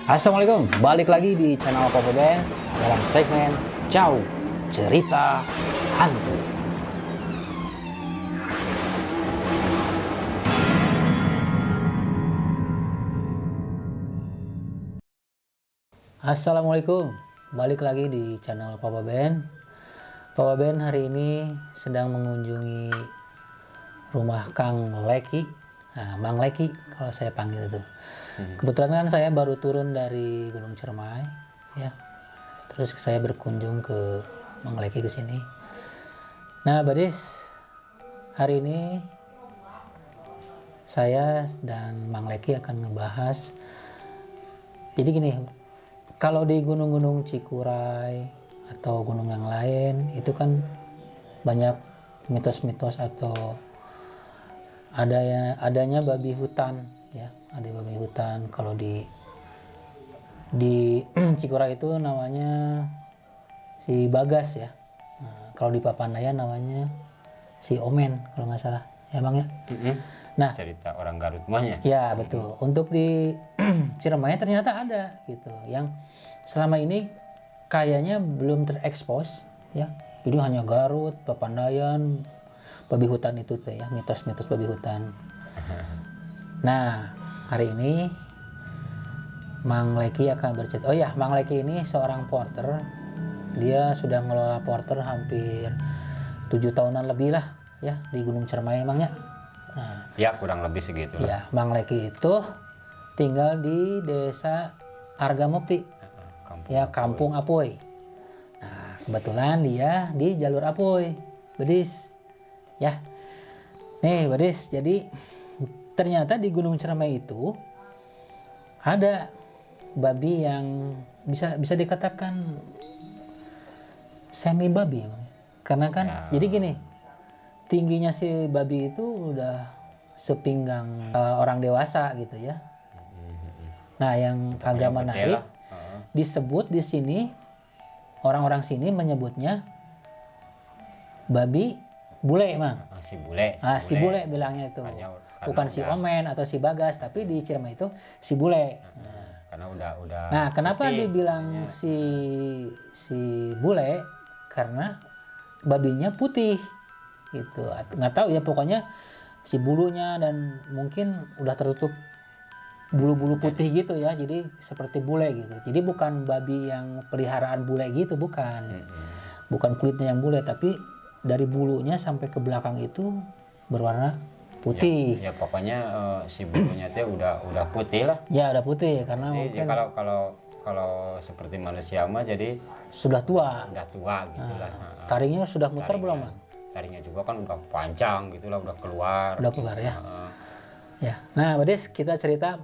Assalamualaikum, balik lagi di channel Papa Ben dalam segmen Jauh Cerita Hantu. Assalamualaikum, balik lagi di channel Papa Ben. Papa Ben hari ini sedang mengunjungi rumah Kang Leki, Mang Leki kalau saya panggil itu. Kebetulan kan saya baru turun dari Gunung Ciremai, ya. Terus saya berkunjung ke Mang Leki ke sini. Nah, Badis, hari ini saya dan Mang Leki akan ngebahas. Jadi gini, kalau di gunung-gunung Cikuray atau gunung yang lain itu kan banyak mitos-mitos atau adanya babi hutan, ya. Ada babi hutan. Kalau di Cikuray itu namanya si Bagas, ya. Nah, kalau di Papandayan namanya si Omen kalau nggak salah, ya Bang ya. Nah, cerita orang Garut mahnya. ya betul. Untuk di Ciremai ternyata ada gitu, yang selama ini kayaknya belum terekspos, ya. Jadi hanya Garut, Papandayan, babi hutan itu tuh ya, mitos-mitos babi hutan. Nah, hari ini Mang Leki akan bercerita. Oh ya, Mang Leki ini seorang porter. Dia sudah ngelola porter hampir 7 tahunan lebih lah, ya, di Gunung Ciremai emangnya. Nah, Ya kurang lebih segitu lah. ya, Mang Leki itu tinggal di desa Argamukti, ya, Kampung Apoy. Nah, kebetulan dia di jalur Apoy, Bedis, ya. Nih, Bedis, jadi ternyata di Gunung Ciremai itu ada babi yang bisa dikatakan semi babi, emang. Karena kan Ya. jadi gini, tingginya si babi itu udah sepinggang orang dewasa gitu ya. Nah, yang agak menarik disebut di sini, orang-orang sini menyebutnya babi bule, Mang. Si bule. Si bule bilangnya itu. Bukan si Omen atau si Bagas, tapi di Ciremai itu si bule. Karena udah. Nah, kenapa putih. dibilang si bule? Karena babinya putih gitu. Nggak tahu ya, pokoknya si bulunya dan mungkin udah tertutup bulu-bulu putih gitu ya, jadi seperti bule gitu. Jadi bukan babi yang peliharaan bule gitu, bukan. Bukan kulitnya yang bule, tapi dari bulunya sampai ke belakang itu berwarna putih. Ya pokoknya si bulunya teh udah putih lah. Ya udah putih karena Jadi mungkin kalau seperti manusia mah jadi sudah tua. udah tua gitu lah. Taringnya sudah muter belum, Bang? Taringnya juga kan udah panjang gitulah, udah keluar. Udah keluar ya. Ya. Nah, Badis, kita cerita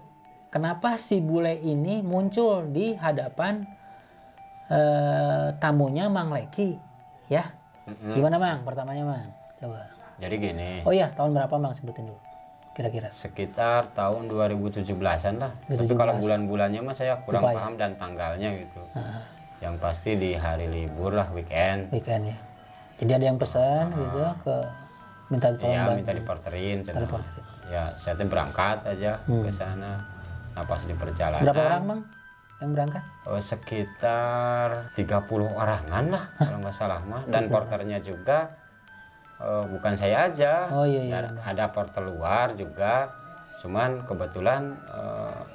kenapa si bule ini muncul di hadapan tamunya Mang Leki, ya. Gimana, Mang? Pertamanya, Mang. Coba. Jadi gini. Oh iya, tahun berapa, Mang? Sebutin dulu. Kira-kira. Sekitar tahun 2017-an lah. Tapi kalau bulan-bulannya mah saya kurang paham dan tanggalnya gitu. Yang pasti di hari libur lah, weekend. Weekend ya. Jadi ada yang pesan gitu ke minta tolong Ya, bantu. minta diporterin. Diporterin. Ya, saya tuh berangkat aja ke sana. Nah, pas di perjalanan. Berapa orang, Mang, yang berangkat? Sekitar 30 orangan lah kalau nggak salah mah. Dan porternya juga bukan saya aja. Oh iya. Dan ada porter luar juga. Cuman kebetulan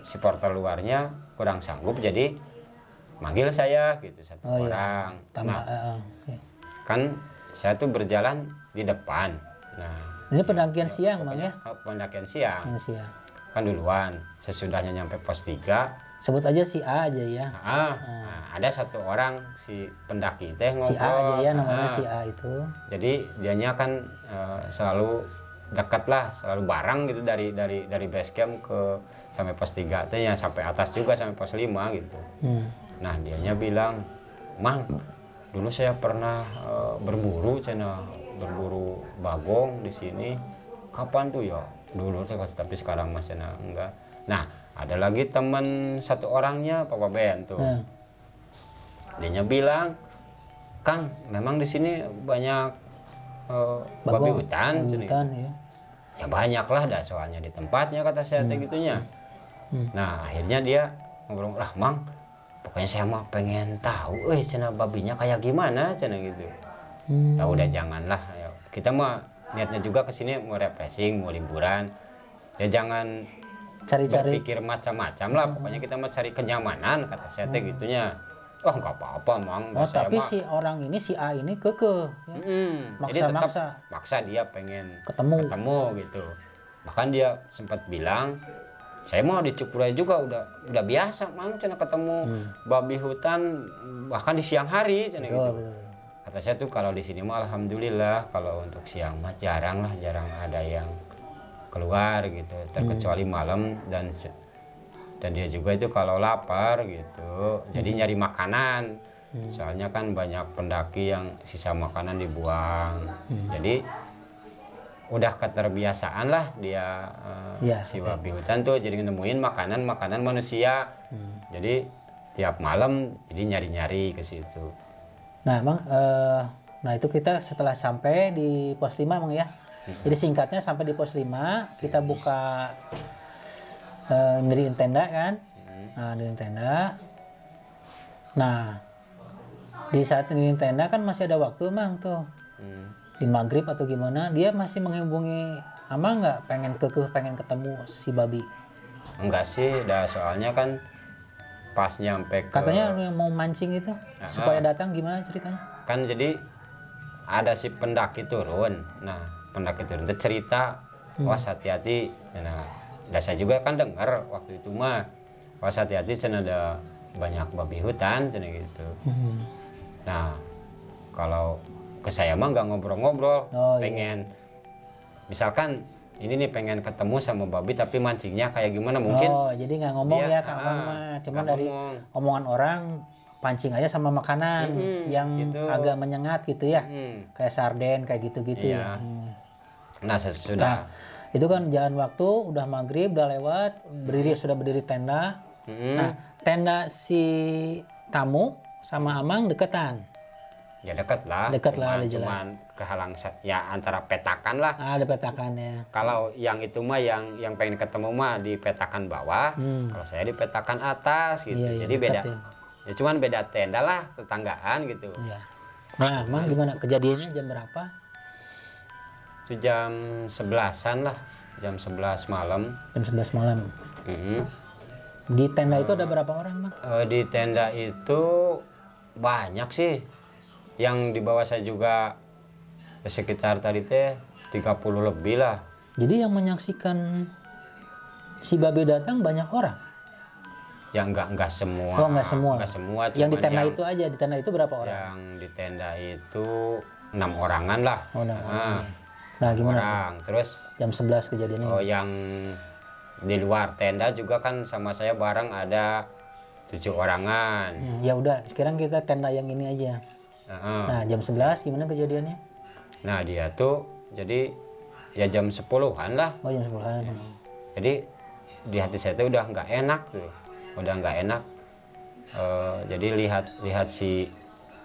si porter luarnya kurang sanggup, jadi manggil saya gitu satu orang. Tambah, Kan saya tuh berjalan di depan. Nah, ini pendakian siang, Mang ya? pendakian siang. Siang. Kan duluan. Sesudahnya nyampe pos 3. Sebut aja si A aja ya. Nah, ada satu orang si pendaki teh ngobrol. Si A aja ya, namanya si A itu. Jadi dianya kan selalu dekat lah, selalu bareng gitu dari base camp ke sampai pos 3 teh ya, sampai atas juga sampai pos 5 gitu. Nah, dianya bilang, "Mang, dulu saya pernah berburu berburu bagong di sini. Kapan tuh ya?" Dulu teh, tapi sekarang mas enggak. Nah, ada lagi teman satu orangnya Papa Ben tuh. Dianya bilang, "Kang, memang di sini banyak babi hutan, ya. Ya banyak lah dah soalnya di tempatnya," kata saya teh gitunya. Nah, akhirnya dia ngobrol, lah Mang, pokoknya saya mah pengen tahu cenah babinya kayak gimana cenah gitu. Nah udah janganlah, ayo. Kita mah niatnya juga kesini mau refreshing, mau liburan, ya jangan Cari-cari. berpikir macam-macam lah, pokoknya kita mau cari kenyamanan kata saya teh gitunya. Wah nggak apa-apa Mang, Oh, saya tapi mah si orang ini, si A ini kekeh ya. jadi tetap Maksa-maksa maksa dia pengen ketemu. gitu. Bahkan dia sempat bilang, saya mau di Cukuray juga udah biasa Mang cenah ketemu babi hutan bahkan di siang hari cenah gitu. Betul. Kata saya tuh kalau di sini mah alhamdulillah, kalau untuk siang mah jarang ada yang keluar gitu, terkecuali malam, dan dia juga itu kalau lapar gitu jadi nyari makanan. Soalnya kan banyak pendaki yang sisa makanan dibuang. Jadi udah keterbiasaan lah dia Ya, si babi hutan tuh jadi nemuin makanan manusia. Jadi tiap malam jadi nyari-nyari ke situ. Nah, Mang, nah itu kita setelah sampai di pos 5, Mang ya. Jadi singkatnya sampai di pos 5, kita buka ngiriin tenda kan. Nah, ngiriin tenda. Nah, di saat ngiriin tenda kan masih ada waktu, Mang tuh. Di maghrib atau gimana, dia masih menghubungi Amang nggak, pengen ketemu si babi. Enggak sih, dah soalnya kan pas nyampe ke Katanya lu yang mau mancing itu supaya datang, gimana ceritanya? kan jadi ada si pendaki turun. Nah pendaki turun itu cerita, was hati-hati. Nah saya juga kan dengar waktu itu mah, was hati-hati cenah ada banyak babi hutan cenah gitu. Nah kalau ke saya mah nggak ngobrol-ngobrol, Oh, pengen misalkan ini nih pengen ketemu sama babi tapi mancingnya kayak gimana mungkin. Oh, jadi nggak ngomong Dia, ya Kak Amang mah, cuman nggak dari ngomong. omongan orang pancing aja sama makanan yang gitu. agak menyengat gitu ya, kayak sarden kayak gitu-gitu Iya. ya. Nah sesudah Itu kan jalan waktu, udah maghrib, udah lewat, sudah berdiri tenda. Nah, tenda si tamu sama Amang deketan. ya deket lah, Deket lah, udah jelas. cuman kehalang ya antara petakan lah. Ada petakannya. Kalau yang itu mah yang pengen ketemu mah di petakan bawah, kalau saya di petakan atas gitu. Iya, Jadi deket beda. ya. Ya cuman beda tenda lah, tetanggaan gitu. Iya. Nah, Amang gimana kejadiannya, jam berapa? Itu jam 11-an lah, jam 11 malam. Jam 11 malam. Di tenda itu ada berapa orang, Mang? Di tenda itu banyak sih. Yang di bawah saya juga sekitar tadi teh 30 lebih lah. Jadi yang menyaksikan si babi datang banyak orang? Ya enggak semua. Oh, enggak semua. Enggak semua. Yang di cuman tenda itu aja, di tenda itu berapa orang? Yang di tenda itu 6 orangan lah. Oh, 6 orang. Nah, gimana? Orang. Terus Jam 11 kejadiannya. yang di luar tenda juga kan sama saya bareng ada 7 orangan. Ya udah, sekarang kita tenda yang ini aja. Nah, jam 11 gimana kejadiannya? Nah dia tuh jadi ya jam 10-an lah. Oh, jam 10-an. Jadi di hati saya tuh udah nggak enak tuh, udah nggak enak. Jadi lihat si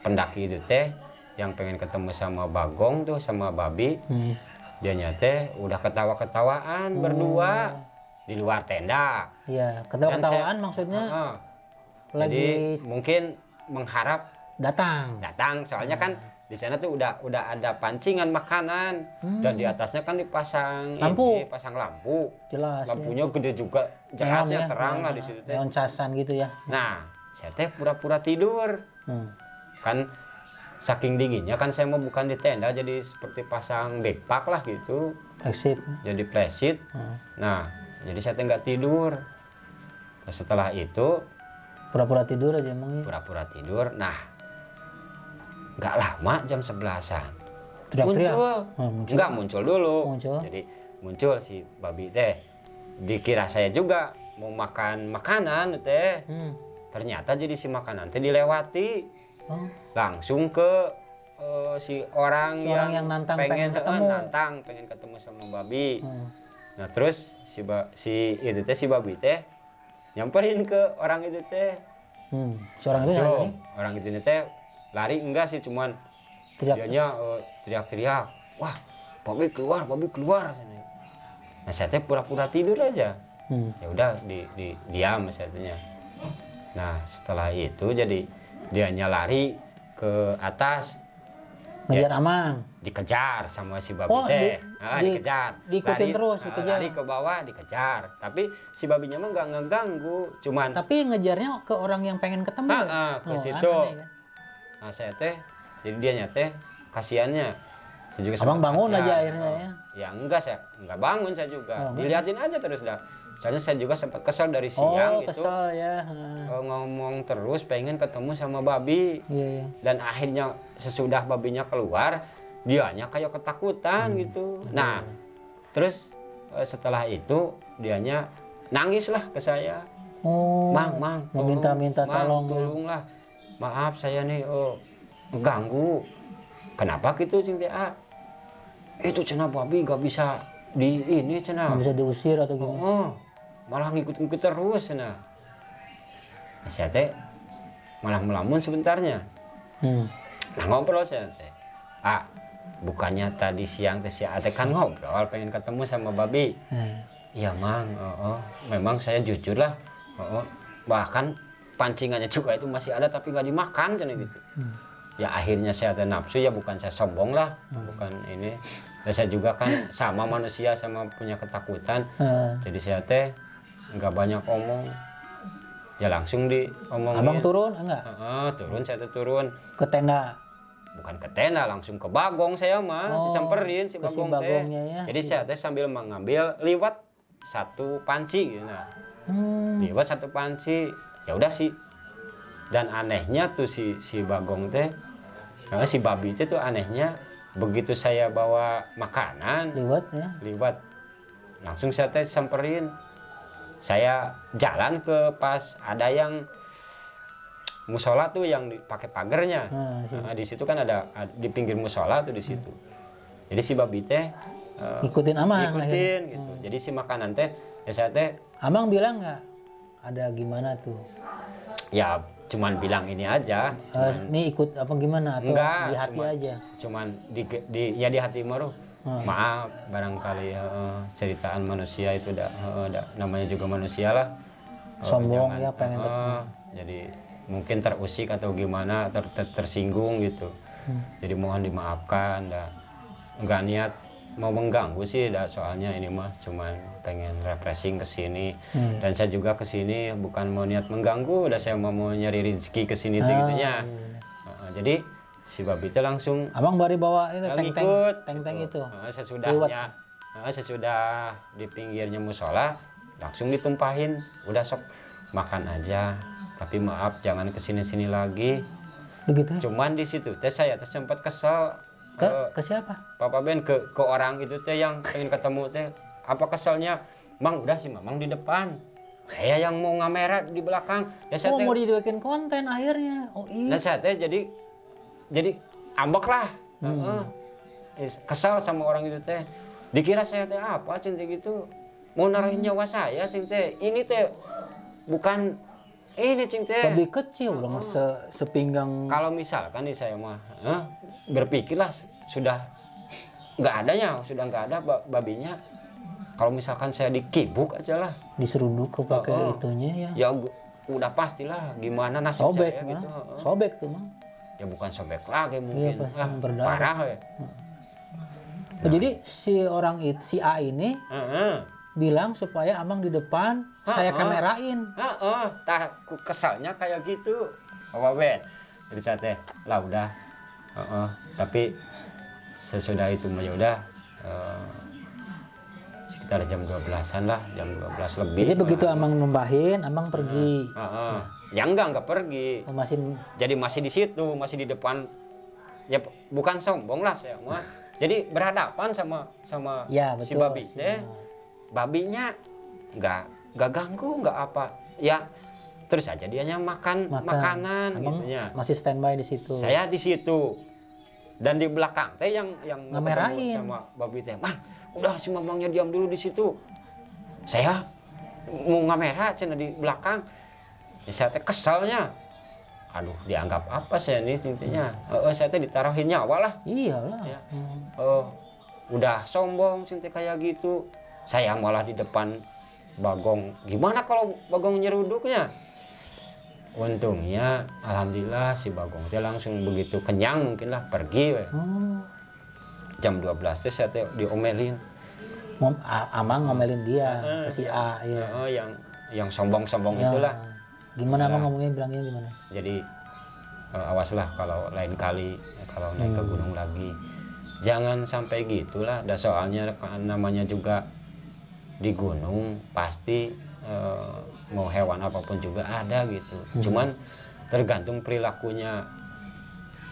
pendaki itu teh yang pengen ketemu sama Bagong tuh sama babi, dia nyate udah ketawa-ketawaan berdua di luar tenda. Iya, ketawa-ketawaan maksudnya lagi Jadi mungkin mengharap datang. soalnya kan di sana tuh udah ada pancingan makanan dan di atasnya kan dipasang Lampu. pasang lampu. Jelas. Lampunya gede juga, jelasnya Neon ya, terang lah di situ teh. neon casan gitu ya. Nah, saya teh pura-pura tidur. Kan saking dinginnya kan saya mau bukan di tenda jadi seperti pasang backpack lah gitu. Eksip. Jadi plesit. Nah, jadi saya teh nggak tidur. Nah, setelah itu Pura-pura tidur aja emang. pura-pura tidur. Nah, nggak lama jam 11-an Teriak-teriak. muncul. Enggak muncul dulu. Muncul. Jadi muncul si babi teh. Dikira saya juga mau makan makanan teh. Ternyata jadi si makanan teh dilewati. Langsung ke si orang yang nantang pengen ketemu. pengen ketemu sama babi. Nah, terus si itu teh si babi teh nyamperin ke orang itu teh. Si orang itu Langsung, nyari. orang itu teh lari enggak sih, cuman Teriak. dianya teriak-teriak, wah babi keluar Nah saya teh pura-pura tidur aja. Ya udah di diam saya tanya. Nah setelah itu jadi dianya lari ke atas, Ngejar Amang. dikejar sama si babi Oh, teh. Dikejar, diikutin lari, terus, dikejar. lari ke bawah dikejar, tapi si babinya mah nggak ngeganggu, cuman Tapi ngejarnya ke orang yang pengen ketemu. ke Oh, situ. aneh, kan? Nah saya teh, jadi dia nyate kasihannya. Saya juga Abang sempat bangun kasihan. aja akhirnya ya. Ya enggak, saya enggak bangun saya juga. Oh, enggak. Dilihatin aja terus dah. Soalnya saya juga sempat kesel dari Oh, siang gitu. kesel ya. Ngomong terus pengen ketemu sama babi. Iya, iya. Dan akhirnya sesudah babinya keluar, dianya kayak ketakutan gitu. Nah, terus setelah itu dianya nangis lah ke saya. Oh, Mang, mau tolong, minta Mang, tolong ya. tolonglah. Maaf saya nih ganggu. Kenapa gitu Cing Teh? Itu cenah babi gak bisa di ini cenah. Nggak bisa diusir atau gimana? Malah ngikut-ngikut terus cenah. Saya teh malah melamun sebentarnya. Nah ngobrol saya teh. Bukannya tadi siang teh si Ate kan ngobrol pengen ketemu sama babi. Iya Mang, memang saya jujur lah. Bahkan pancingannya juga itu masih ada tapi nggak dimakan cenah gitu. Ya akhirnya saya teh nafsu, ya bukan saya sombong lah, bukan ini. Dan saya juga kan sama manusia, sama punya ketakutan. Jadi saya teh nggak banyak omong. Ya langsung diomongin. Abang turun enggak? Turun, saya tuh turun. Ke tenda. Bukan ke tenda, langsung ke bagong saya mah, disamperin si ke si bagong teh. bagongnya ya. Jadi saya teh sambil mengambil liwat satu panci gitu. Nah, liwat satu panci. Ya udah sih. Dan anehnya tuh si bagong teh, si babi teh tuh anehnya begitu saya bawa makanan Liwat ya. liwat, langsung saya teh samperin. Saya jalan ke pas ada yang musola tuh yang dipakai pagernya. Di situ kan ada di pinggir musola tuh di situ. Jadi si babi teh Ikutin Amang. ikutin gitu. Jadi si makanan teh ya saya teh Amang bilang nggak ada gimana tuh? ya cuman bilang ini aja. Nih ikut apa gimana atau Enggak, di hati aja? Cuman ya di hati mah maaf barangkali ceritaan manusia itu namanya juga manusia lah. Sombong Jangan, ya pengen ketemu. jadi mungkin terusik atau gimana tersinggung gitu. Jadi mohon dimaafkan, nggak niat mau mengganggu sih, soalnya ini mah cuman pengen refreshing ke sini. Dan saya juga ke sini bukan mau niat mengganggu, saya mau nyari rezeki ke sini gitunya. Jadi si babi itu langsung Abang baru bawa itu teng-teng gitu. itu. Sesudah di pinggirnya musola langsung ditumpahin, udah sok makan aja, tapi maaf jangan kesini-sini lagi. Begitu ya? Cuman di situ teh saya sempat kesel ke siapa? Papa Ben ke orang itu teh yang pengen ketemu teh. Apa keselnya? Mang udah si Mamang di depan, saya yang mau ngamera di belakang. Ya saya teh mau dibikin konten akhirnya. Oh iya. nah saya teh jadi ambek lah. Kesal sama orang itu teh. Dikira saya teh apa cing teh gitu. Mau narahin nyawa saya cing teh. Ini teh bukan ini cing teh. Lebih kecil dong sepinggang. Kalau misalkan nih saya mah berpikirlah sudah nggak adanya, sudah nggak ada babinya. Kalau misalkan saya dikibuk aja lah. Diseruduk ke pakai itunya ya. Ya udah pastilah gimana nasib Sobek saya gitu. Sobek tuh Mang. Ya bukan sobek lagi Iya, mungkin. pasti berdarah. Parah ya. Jadi si A ini bilang supaya Amang di depan saya kamerain. Kesalnya kayak gitu. Apa Ben? Jadi saya teh lah udah. Tapi sesudah itu mah ya udah sekitar jam 12-an lah, jam 12 lebih. Jadi begitu Amang numbahin, Amang pergi. Ya enggak pergi. Jadi masih di situ, masih di depan. Ya bukan sombong lah saya mah. Jadi berhadapan sama ya, si betul. babi teh. Babinya enggak ganggu, enggak apa. Ya terus aja dianya makan makanan Abang gitu ya. masih standby di situ. Saya di situ. Dan di belakang teh yang ngamerain sama babi teh, "Mang, udah si Mamangnya diam dulu di situ." Saya mau ngamera cenah di belakang. Ya, saya teh kesalnya. Aduh, dianggap apa saya nih intinya. Saya teh ditaruhin nyawa lah. Iyalah. Ya. Udah sombong cinta kayak gitu. Saya malah di depan Bagong. Gimana kalau Bagong nyeruduknya? Untungnya alhamdulillah si Bagong teh langsung begitu kenyang mungkin lah pergi we. Oh, Jam 12 teh saya teh diomelin. Amang ngomelin dia ke si A ya. Yang sombong-sombong Ya. itulah. Gimana Nah. Amang ngomongnya, bilangnya gimana? Jadi awaslah kalau lain kali kalau naik ke gunung lagi. Jangan sampai gitulah. Dah soalnya namanya juga di gunung pasti mau hewan apapun juga ada gitu. Cuman tergantung perilakunya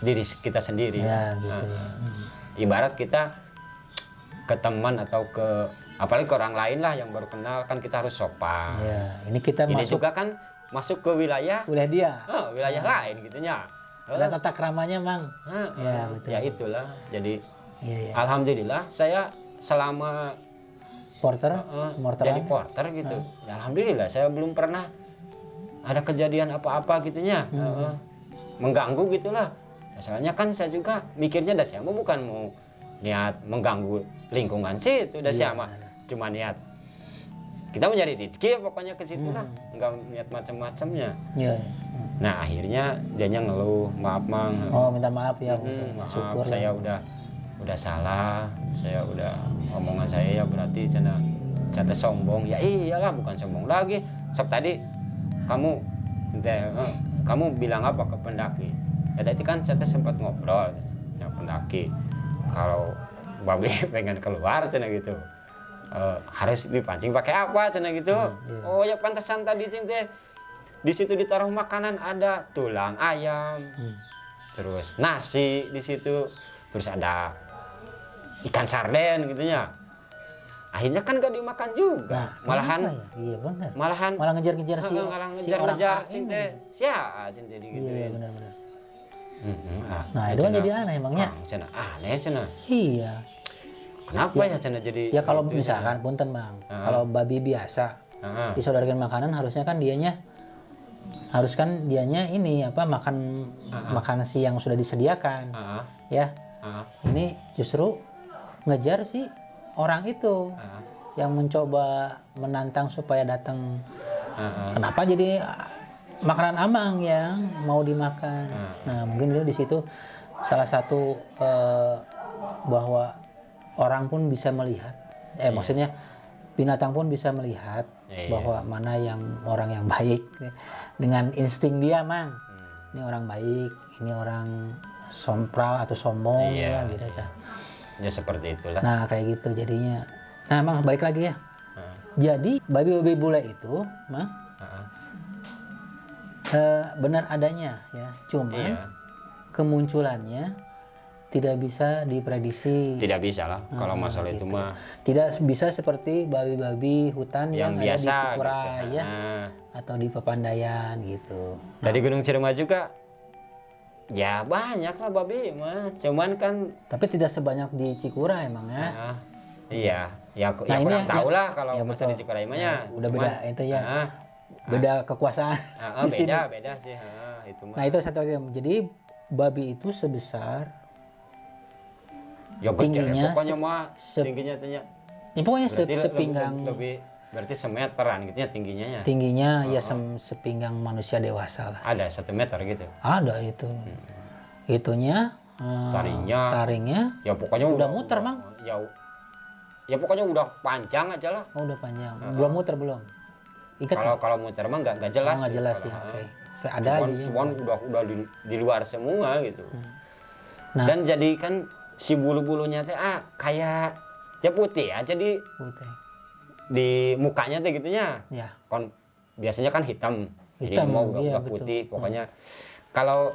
diri kita sendiri. Ya gitu ya. Ibarat kita ke teman atau ke apalagi ke orang lain lah yang baru kenal kan kita harus sopan. Ya, ini kita Ini masuk juga kan masuk ke wilayah dia. wilayah lain gitunya. Ada tata keramanya, Mang. Ya, betul. Ya itulah. Jadi Iya, ya. alhamdulillah saya selama Porter, jadi porter gitu. Ya, alhamdulillah saya belum pernah ada kejadian apa-apa gitunya. Mengganggu gitulah. Ya, soalnya kan saya juga mikirnya dah saya bukan mau niat mengganggu lingkungan sih itu dah sama. Cuma niat kita mencari rezeki pokoknya ke situ lah. Enggak niat macam-macamnya. Iya. Nah, akhirnya dianya ngeluh, "Maaf, Mang. Oh, minta maaf ya. Maaf, Syukur saya ya. udah salah. Saya udah omongan saya ya berarti cina sombong." Ya iyalah, bukan sombong lagi. Sok tadi kamu bilang apa ke pendaki? Ya tadi kan saya sempat ngobrol ya pendaki. Kalau babi pengen keluar cina gitu. Harus dipancing pakai apa cina gitu. Oh ya pantesan tadi cing teh di situ ditaruh makanan ada tulang ayam. Terus nasi di situ. Terus ada ikan sarden gitunya. Akhirnya kan gak dimakan juga. Malahan kenapa ya? Iya benar. malahan Malah ngejar-ngejar si orang ngejar-ngejar A cing ini. teh. Sia cing teh gitu. Iya benar-benar. Nah, itu kan jadi aneh emangnya. Cina aneh cina. Iya. Kenapa ya cina jadi Ya kalau gitu, misalkan punten, Mang. Kalau babi biasa disodorkan makanan harusnya kan dianya ini apa makan si yang sudah disediakan. Ya. Ini justru ngejar si orang itu yang mencoba menantang supaya datang. Kenapa jadi makanan Amang yang mau dimakan? Nah, mungkin itu di situ salah satu bahwa orang pun bisa melihat. Maksudnya binatang pun bisa melihat bahwa mana yang orang yang baik dengan insting dia, Mang. Ini orang baik, ini orang sompral atau sombong ya gitu. Ya seperti itulah. Nah kayak gitu jadinya. Nah Mang balik lagi ya. Jadi babi-babi bule itu, Mang, benar adanya ya. Cuman kemunculannya tidak bisa diprediksi. Tidak bisa lah kalau masalah itu mah. Tidak bisa seperti babi-babi hutan yang ada biasa, di Cikuray gitu. ya, atau di Papandayan gitu. Dari Gunung Ciremai juga ya banyak lah babi mas. Cuman kan Tapi tidak sebanyak di Cikuray emang ya. iya, ya Nah, ini kurang tahu lah kalau ya masalah betul. di Cikuray mah ya. Udah beda itu ya. Beda kekuasaan. di sini. Beda sih. Itu mah. Nah itu satu lagi. Jadi babi itu sebesar Ya gede, tingginya pokoknya mah tingginya tanya. ya pokoknya Berarti sepinggang lebih berarti semeteran gitu ya tingginya ya. tingginya ya sepinggang manusia dewasa lah. Ada 1 meter gitu. Ada itu. Itunya taringnya Ya pokoknya udah muter, Mang. Ya pokoknya udah panjang aja lah. Oh, udah panjang. Belum muter belum. Ikat. Kalau muter mah nggak jelas. Nggak jelas sih. Oke. Ada aja ya. Cuman udah di luar semua gitu. Nah. Dan jadi kan si bulu-bulunya teh kayak ya putih aja Putih. di mukanya teh gitunya. Ya. Kon biasanya kan hitam. Jadi Hitam, mau iya, udah putih pokoknya. Kalau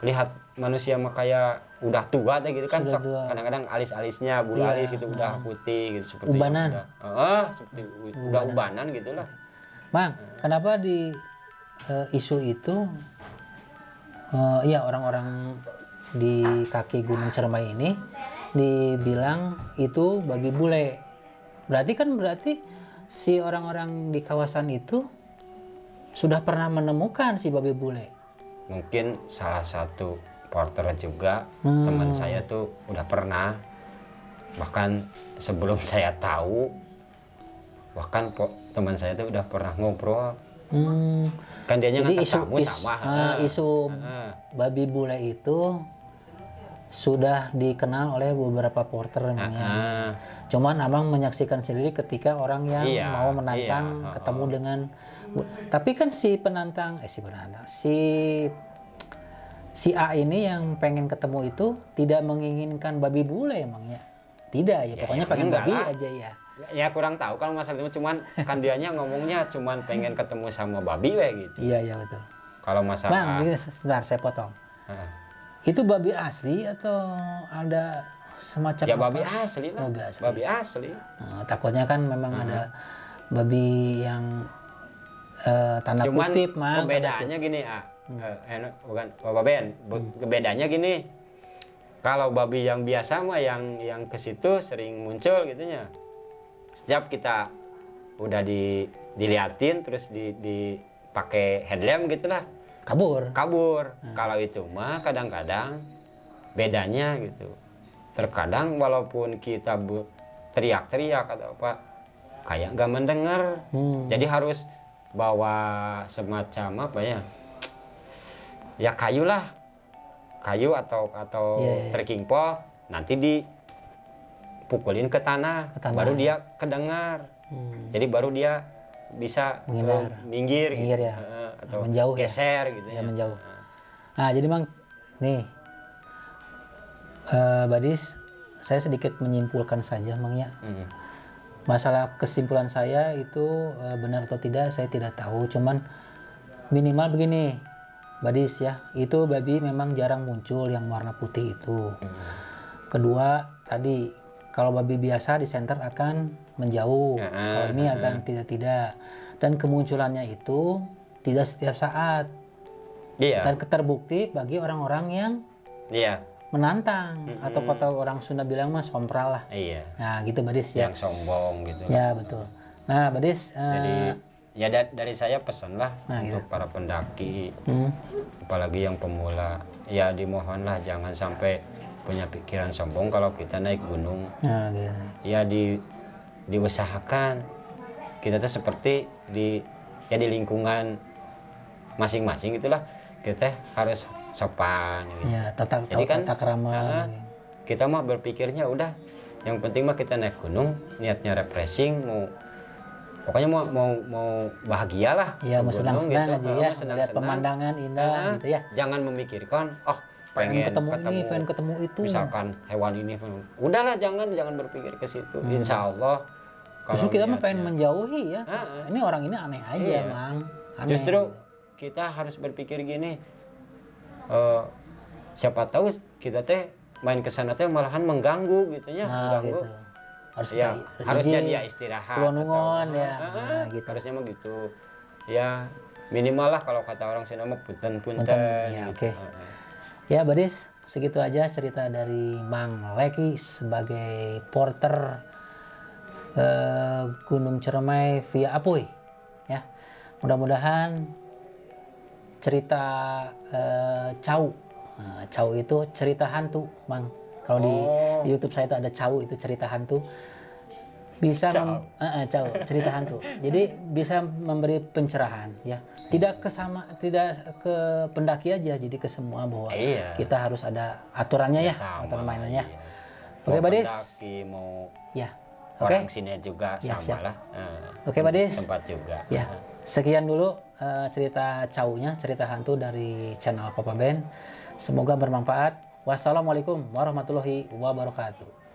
lihat manusia mah kayak udah tua teh gitu kan Sudah sok tua. kadang-kadang alis-alisnya bulu Iya, alis gitu udah putih gitu seperti Ubanan. seperti udah ubanan gitulah. Mang, kenapa di isu itu orang-orang di kaki Gunung Ciremai ini dibilang itu babi bule. Berarti si orang-orang di kawasan itu sudah pernah menemukan si babi bule. Mungkin salah satu porter juga teman saya tuh udah pernah, bahkan sebelum saya tahu, bahkan teman saya tuh udah pernah ngobrol Kan dianya Jadi ngantar tamu sama. isu babi bule itu sudah dikenal oleh beberapa porter memangnya. Cuman abang menyaksikan sendiri ketika orang yang Iya, mau menantang iya, ketemu dengan, tapi kan si si A ini yang pengen ketemu itu tidak menginginkan babi bule emangnya. Tidak ya, pokoknya ya pengen enggak babi lah. aja ya. Ya kurang tahu kalau masalah itu, cuman kan dianya ngomongnya cuman pengen ketemu sama babi we gitu. Iya betul. Kalau Bang, masalah ini sebentar saya potong. Heeh. Itu babi asli atau ada semacam Ya apa? babi asli lah. Babi asli. Babi asli. Nah, takutnya kan memang ada babi yang tanda Cuman kutip mah. perbedaannya gini, bukan Bapak Ben. Perbedaannya gini. Kalau babi yang biasa mah yang ke situ sering muncul gitunya. Setiap kita udah diliatin terus dipakai headlamp gitulah, Kabur. Kalau itu mah kadang-kadang bedanya gitu. Terkadang walaupun kita teriak-teriak atau apa, kayak nggak mendengar. Jadi harus bawa semacam apa ya? Ya kayu atau trekking pole, nanti dipukulin ke tanah. Baru dia kedengar. Jadi baru dia bisa minggir gitu. ya. Atau Menjauh ya. geser gitu Ya, menjauh. Nah, jadi Bang, nih Badis, saya sedikit menyimpulkan saja Bang ya. Masalah kesimpulan saya itu benar atau tidak saya tidak tahu, cuman minimal begini Badis ya, itu babi memang jarang muncul yang warna putih itu. Kedua tadi, kalau babi biasa di center akan menjauh, kalau ini akan tidak, dan kemunculannya itu tidak setiap saat. Dan terbukti bagi orang-orang yang menantang, atau kata orang Sunda bilang mah sompral lah. Nah gitu Badis ya. Yang sombong gitu. Ya betul. Nah Badis, jadi ya dari saya pesan lah untuk para pendaki, apalagi yang pemula, ya dimohonlah jangan sampai punya pikiran sombong kalau kita naik gunung. Nah, gitu. Ya diusahakan kita tuh seperti di lingkungan masing-masing gitulah, kita harus sopan gitu. Ya, Jadi kan tata krama. Kita mah berpikirnya udah yang penting mah kita naik gunung niatnya refreshing, pokoknya mau bahagia lah. Ya, mau senang-senang gitu. aja ya, melihat pemandangan indah gitu ya. Jangan memikirkan pengen ketemu itu. Misalkan hewan ini, udahlah jangan berpikir ke situ. Insya Allah. Justru kita mah pengen menjauhi ya. Ini orang ini aneh aja, Mang. Aneh. Justru kita harus berpikir gini. Siapa tahu kita teh main ke sana teh malahan mengganggu gitunya, mengganggu. Gitu. Harusnya dia istirahat. Kulonungon ya. Gitu. Harusnya mah gitu. Ya minimal lah kalau kata orang Sunda mah punten. Ya, gitu. Oke. Ya Badis, segitu aja cerita dari Mang Leki sebagai porter Gunung Ciremai via Apuy. Ya, mudah-mudahan cerita Cau. Cau itu cerita hantu, Mang. Kalau di YouTube saya itu ada Cau, itu cerita hantu. Bisa Cau, cerita hantu. Jadi bisa memberi pencerahan ya. Tidak ke pendaki aja, jadi ke semua bahwa kita harus ada aturannya ya, aturan mainannya. Oke, Badis. Pendaki mau orang sini juga sama lah. Oke, Badis. Tempat juga. Ya. Sekian dulu cerita Caunya, cerita hantu dari channel Papa Ben. Semoga bermanfaat. Wassalamualaikum warahmatullahi wabarakatuh.